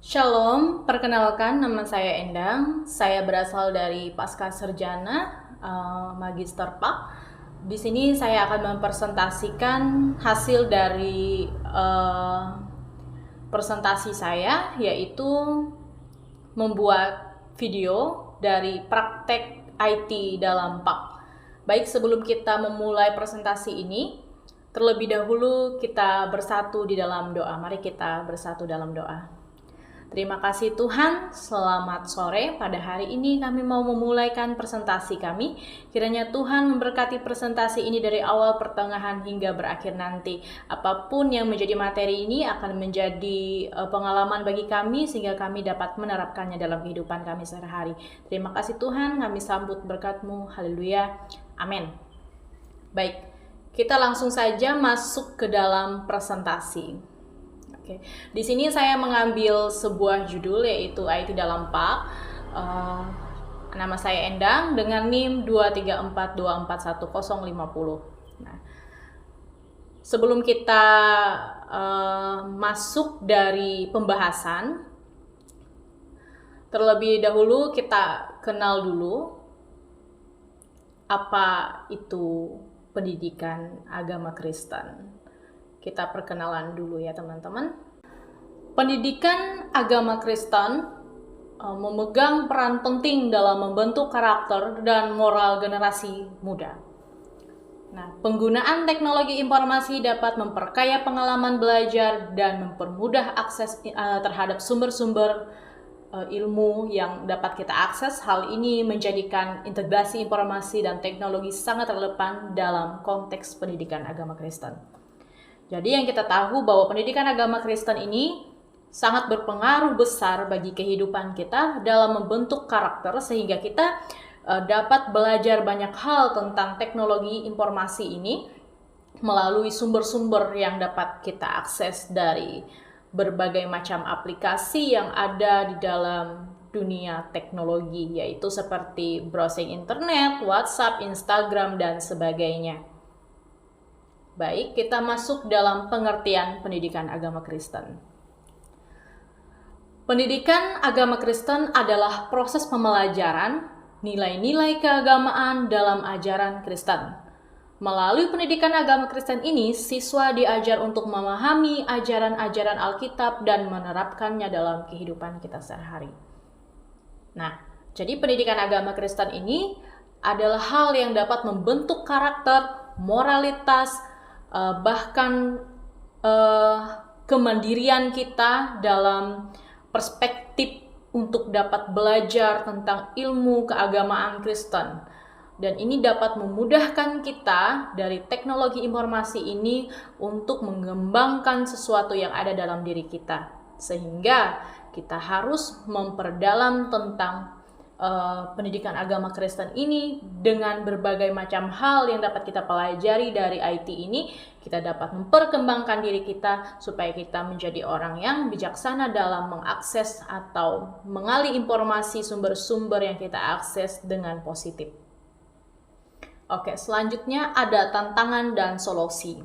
Shalom, perkenalkan nama saya Endang. Saya berasal dari Pasca Sarjana Magister PAK. Di sini saya akan mempresentasikan hasil dari presentasi saya, yaitu membuat video dari praktek IT dalam PAK. Baik, sebelum kita memulai presentasi ini, terlebih dahulu kita bersatu di dalam doa. Mari kita bersatu dalam doa. Terima kasih Tuhan, selamat sore. Pada hari ini kami mau memulaikan presentasi kami. Kiranya Tuhan memberkati presentasi ini dari awal, pertengahan, hingga berakhir nanti. Apapun yang menjadi materi ini akan menjadi pengalaman bagi kami, sehingga kami dapat menerapkannya dalam kehidupan kami sehari-hari. Terima kasih Tuhan, kami sambut berkat-Mu. Haleluya. Amin. Baik, kita langsung saja masuk ke dalam presentasi. Di sini saya mengambil sebuah judul yaitu IT dalam PAK. Nama saya Endang dengan NIM 234241050. Nah, sebelum kita masuk dari pembahasan, terlebih dahulu kita kenal dulu apa itu pendidikan agama Kristen. Kita perkenalan dulu ya teman-teman. Pendidikan agama Kristen memegang peran penting dalam membentuk karakter dan moral generasi muda. Nah, penggunaan teknologi informasi dapat memperkaya pengalaman belajar dan mempermudah akses terhadap sumber-sumber ilmu yang dapat kita akses. Hal ini menjadikan integrasi informasi dan teknologi sangat relevan dalam konteks pendidikan agama Kristen. Jadi yang kita tahu bahwa pendidikan agama Kristen ini sangat berpengaruh besar bagi kehidupan kita dalam membentuk karakter, sehingga kita dapat belajar banyak hal tentang teknologi informasi ini melalui sumber-sumber yang dapat kita akses dari berbagai macam aplikasi yang ada di dalam dunia teknologi, yaitu seperti browsing internet, WhatsApp, Instagram, dan sebagainya. Baik, kita masuk dalam pengertian pendidikan agama Kristen. Pendidikan agama Kristen adalah proses pembelajaran nilai-nilai keagamaan dalam ajaran Kristen. Melalui pendidikan agama Kristen ini, siswa diajar untuk memahami ajaran-ajaran Alkitab dan menerapkannya dalam kehidupan kita sehari-hari. Nah, jadi pendidikan agama Kristen ini adalah hal yang dapat membentuk karakter, moralitas, bahkan kemandirian kita dalam perspektif untuk dapat belajar tentang ilmu keagamaan Kristen. Dan ini dapat memudahkan kita dari teknologi informasi ini untuk mengembangkan sesuatu yang ada dalam diri kita. Sehingga kita harus memperdalam tentang pendidikan agama Kristen ini dengan berbagai macam hal yang dapat kita pelajari dari IT ini. Kita dapat memperkembangkan diri kita supaya kita menjadi orang yang bijaksana dalam mengakses atau mengali informasi sumber-sumber yang kita akses dengan positif. Oke, selanjutnya ada tantangan dan solusi.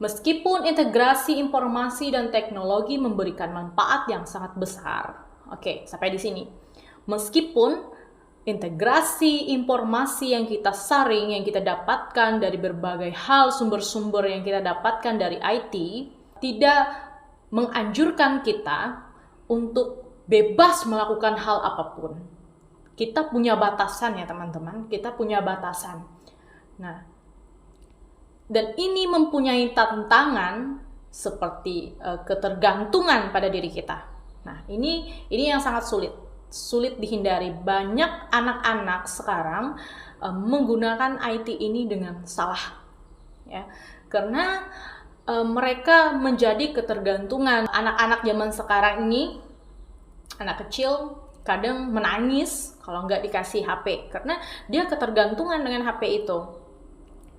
Meskipun integrasi informasi dan teknologi memberikan manfaat yang sangat besar. Oke, sampai di sini. Meskipun integrasi informasi yang kita saring, yang kita dapatkan dari berbagai hal sumber-sumber yang kita dapatkan dari IT, tidak menganjurkan kita untuk bebas melakukan hal apapun. Kita punya batasan ya teman-teman, kita punya batasan. Nah, dan ini mempunyai tantangan seperti ketergantungan pada diri kita. Nah, ini yang sangat sulit dihindari. Banyak anak-anak sekarang menggunakan IT ini dengan salah, ya, karena mereka menjadi ketergantungan. Anak-anak zaman sekarang ini, anak kecil kadang menangis kalau nggak dikasih HP karena dia ketergantungan dengan HP itu.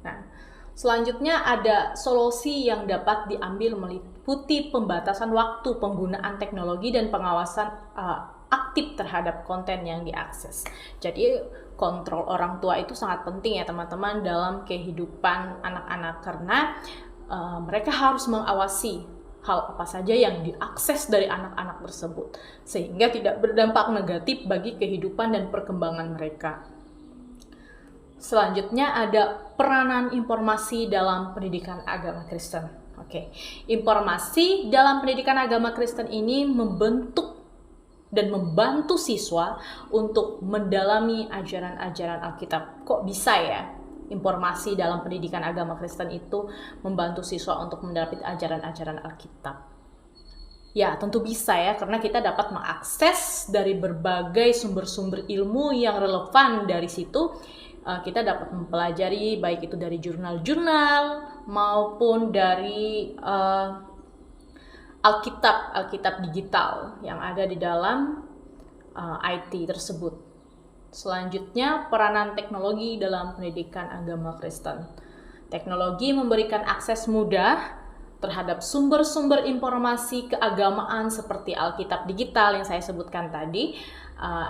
Nah, selanjutnya ada solusi yang dapat diambil meliputi pembatasan waktu penggunaan teknologi dan pengawasan aktif terhadap konten yang diakses. Jadi kontrol orang tua itu sangat penting ya teman-teman dalam kehidupan anak-anak, karena mereka harus mengawasi hal apa saja yang diakses dari anak-anak tersebut, sehingga tidak berdampak negatif bagi kehidupan dan perkembangan mereka. Selanjutnya ada peranan informasi dalam pendidikan agama Kristen. Oke, informasi dalam pendidikan agama Kristen ini membentuk dan membantu siswa untuk mendalami ajaran-ajaran Alkitab. Kok bisa ya? Informasi dalam pendidikan agama Kristen itu membantu siswa untuk mendapati ajaran-ajaran Alkitab. Ya, tentu bisa ya, karena kita dapat mengakses dari berbagai sumber-sumber ilmu yang relevan dari situ. Kita dapat mempelajari baik itu dari jurnal-jurnal maupun dari Alkitab digital yang ada di dalam IT tersebut. Selanjutnya, peranan teknologi dalam pendidikan agama Kristen. Teknologi memberikan akses mudah terhadap sumber-sumber informasi keagamaan seperti Alkitab digital yang saya sebutkan tadi,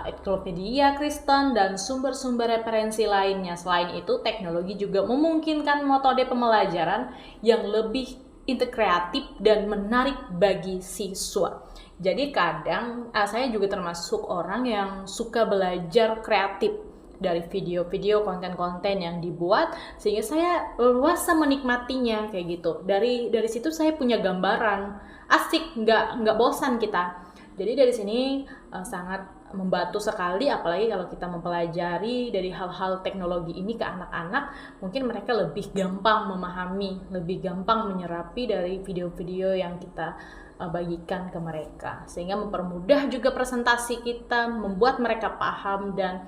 ensiklopedia Kristen, dan sumber-sumber referensi lainnya. Selain itu, teknologi juga memungkinkan metode pembelajaran yang lebih integratif dan menarik bagi siswa. Jadi kadang saya juga termasuk orang yang suka belajar kreatif dari video-video, konten-konten yang dibuat, sehingga saya luasa menikmatinya kayak gitu. Dari situ saya punya gambaran, asik, nggak bosan kita. Jadi dari sini sangat membantu sekali, apalagi kalau kita mempelajari dari hal-hal teknologi ini ke anak-anak, mungkin mereka lebih gampang memahami, lebih gampang menyerapi dari video-video yang kita bagikan ke mereka, sehingga mempermudah juga presentasi kita, membuat mereka paham dan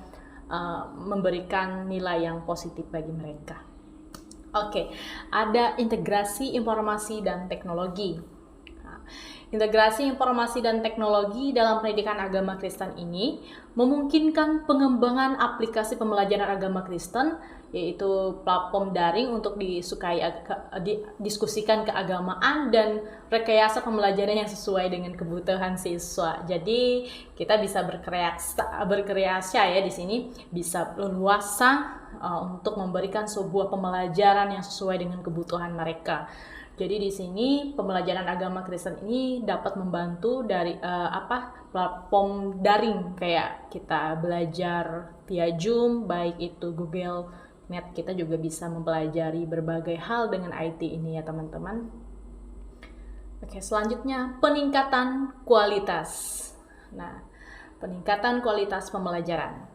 memberikan nilai yang positif bagi mereka. Oke, ada integrasi informasi dan teknologi. Integrasi informasi dan teknologi dalam pendidikan agama Kristen ini memungkinkan pengembangan aplikasi pembelajaran agama Kristen, yaitu platform daring untuk diskusikan keagamaan dan rekayasa pembelajaran yang sesuai dengan kebutuhan siswa. Jadi kita bisa berkreasi ya di sini, bisa leluasa untuk memberikan sebuah pembelajaran yang sesuai dengan kebutuhan mereka. Jadi di sini pembelajaran agama Kristen ini dapat membantu dari platform daring, kayak kita belajar via Zoom, baik itu Google Meet, kita juga bisa mempelajari berbagai hal dengan IT ini ya teman-teman. Oke, selanjutnya peningkatan kualitas. Nah, peningkatan kualitas pembelajaran.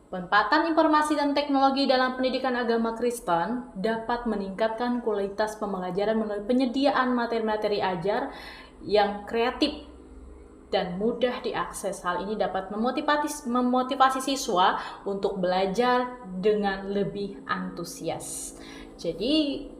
Penempatan informasi dan teknologi dalam pendidikan agama Kristen dapat meningkatkan kualitas pembelajaran melalui penyediaan materi-materi ajar yang kreatif dan mudah diakses. Hal ini dapat memotivasi siswa untuk belajar dengan lebih antusias. Jadi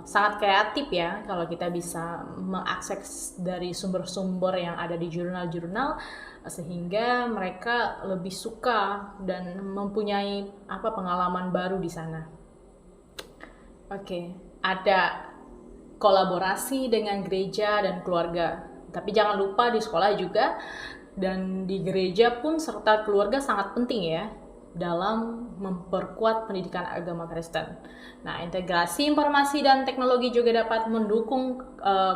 sangat kreatif ya kalau kita bisa mengakses dari sumber-sumber yang ada di jurnal-jurnal, sehingga mereka lebih suka dan mempunyai pengalaman baru di sana. Oke, ada kolaborasi dengan gereja dan keluarga. Tapi jangan lupa di sekolah juga dan di gereja pun serta keluarga sangat penting ya dalam memperkuat pendidikan agama Kristen. Nah, integrasi informasi dan teknologi juga dapat mendukung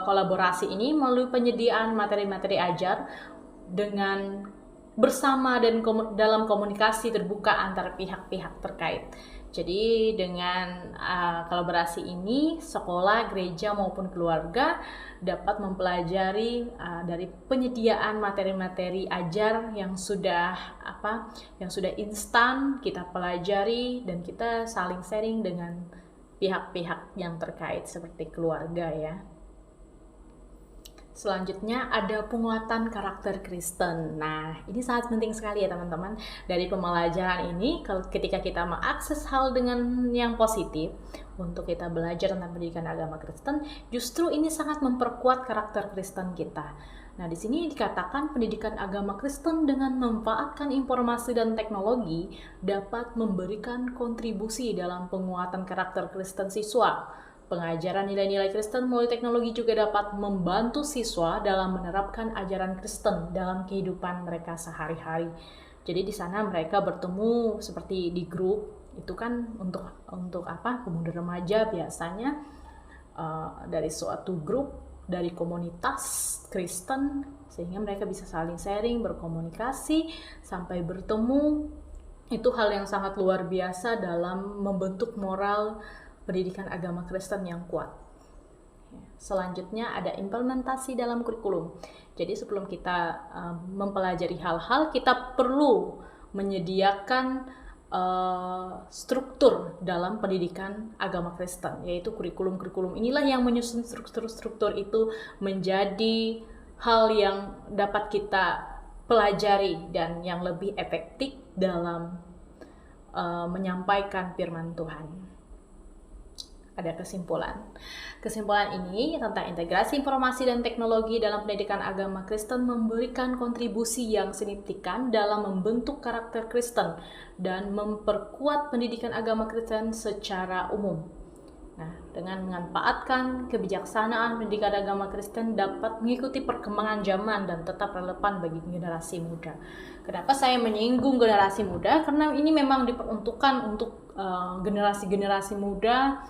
kolaborasi ini melalui penyediaan materi-materi ajar dengan bersama dan dalam komunikasi terbuka antar pihak-pihak terkait. Jadi dengan kolaborasi ini, sekolah, gereja maupun keluarga dapat mempelajari dari penyediaan materi-materi ajar yang sudah instan kita pelajari, dan kita saling sharing dengan pihak-pihak yang terkait seperti keluarga ya. Selanjutnya ada penguatan karakter Kristen. Nah, ini sangat penting sekali ya teman-teman. Dari pembelajaran ini, ketika kita mengakses hal dengan yang positif untuk kita belajar tentang pendidikan agama Kristen, justru ini sangat memperkuat karakter Kristen kita. Nah, di sini dikatakan pendidikan agama Kristen dengan memanfaatkan informasi dan teknologi dapat memberikan kontribusi dalam penguatan karakter Kristen siswa. Pengajaran nilai-nilai Kristen melalui teknologi juga dapat membantu siswa dalam menerapkan ajaran Kristen dalam kehidupan mereka sehari-hari. Jadi di sana mereka bertemu seperti di grup, itu kan untuk pemuda remaja biasanya dari suatu grup dari komunitas Kristen, sehingga mereka bisa saling sharing, berkomunikasi, sampai bertemu. Itu hal yang sangat luar biasa dalam membentuk moral pendidikan agama Kristen yang kuat. Selanjutnya ada implementasi dalam kurikulum. Jadi sebelum kita mempelajari hal-hal, kita perlu menyediakan struktur dalam pendidikan agama Kristen, yaitu kurikulum-kurikulum. Inilah yang menyusun struktur-struktur itu menjadi hal yang dapat kita pelajari dan yang lebih efektif dalam menyampaikan firman Tuhan. Ada kesimpulan. Kesimpulan ini tentang integrasi informasi dan teknologi dalam pendidikan agama Kristen memberikan kontribusi yang signifikan dalam membentuk karakter Kristen dan memperkuat pendidikan agama Kristen secara umum. Nah, dengan memanfaatkan kebijaksanaan pendidikan agama Kristen dapat mengikuti perkembangan zaman dan tetap relevan bagi generasi muda. Kenapa saya menyinggung generasi muda? Karena ini memang diperuntukkan untuk generasi-generasi muda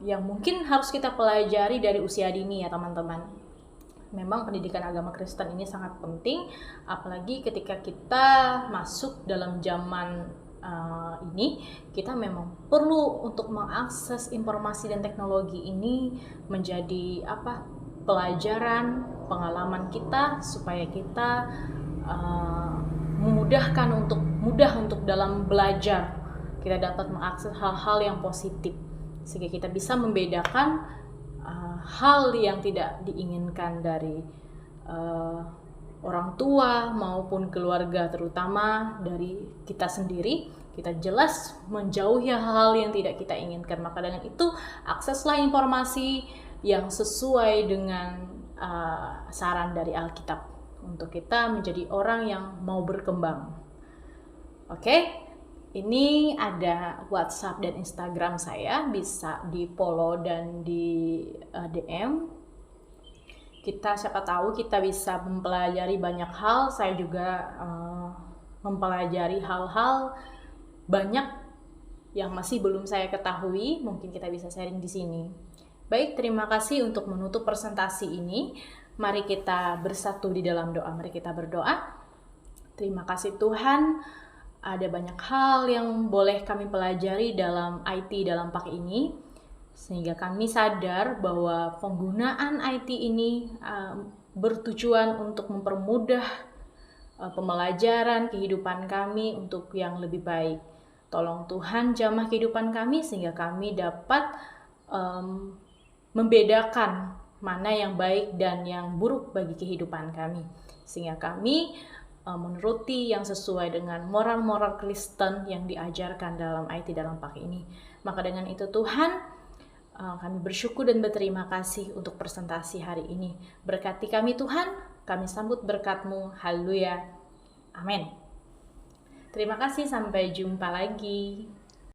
yang mungkin harus kita pelajari dari usia dini ya teman-teman. Memang pendidikan agama Kristen ini sangat penting, apalagi ketika kita masuk dalam zaman ini, kita memang perlu untuk mengakses informasi dan teknologi ini menjadi pelajaran, pengalaman kita, supaya kita mudah untuk dalam belajar. Kita dapat mengakses hal-hal yang positif, sehingga kita bisa membedakan hal yang tidak diinginkan dari orang tua maupun keluarga, terutama dari kita sendiri. Kita jelas menjauhi hal-hal yang tidak kita inginkan. Maka dengan itu akseslah informasi yang sesuai dengan saran dari Alkitab untuk kita menjadi orang yang mau berkembang. Oke? Ini ada WhatsApp dan Instagram saya, bisa di follow dan di DM. Siapa tahu kita bisa mempelajari banyak hal. Saya juga mempelajari hal-hal banyak yang masih belum saya ketahui. Mungkin kita bisa sharing di sini. Baik, terima kasih. Untuk menutup presentasi ini, mari kita bersatu di dalam doa. Mari kita berdoa. Terima kasih Tuhan. Ada banyak hal yang boleh kami pelajari dalam IT dalam PAK ini, sehingga kami sadar bahwa penggunaan IT ini bertujuan untuk mempermudah pembelajaran kehidupan kami untuk yang lebih baik. Tolong Tuhan jamah kehidupan kami sehingga kami dapat membedakan mana yang baik dan yang buruk bagi kehidupan kami, sehingga kami menuruti yang sesuai dengan moral-moral Kristen yang diajarkan dalam IT dalam PAK ini. Maka dengan itu Tuhan, kami bersyukur dan berterima kasih untuk presentasi hari ini. Berkati kami Tuhan, kami sambut berkat-Mu. Haleluya. Amin. Terima kasih, sampai jumpa lagi.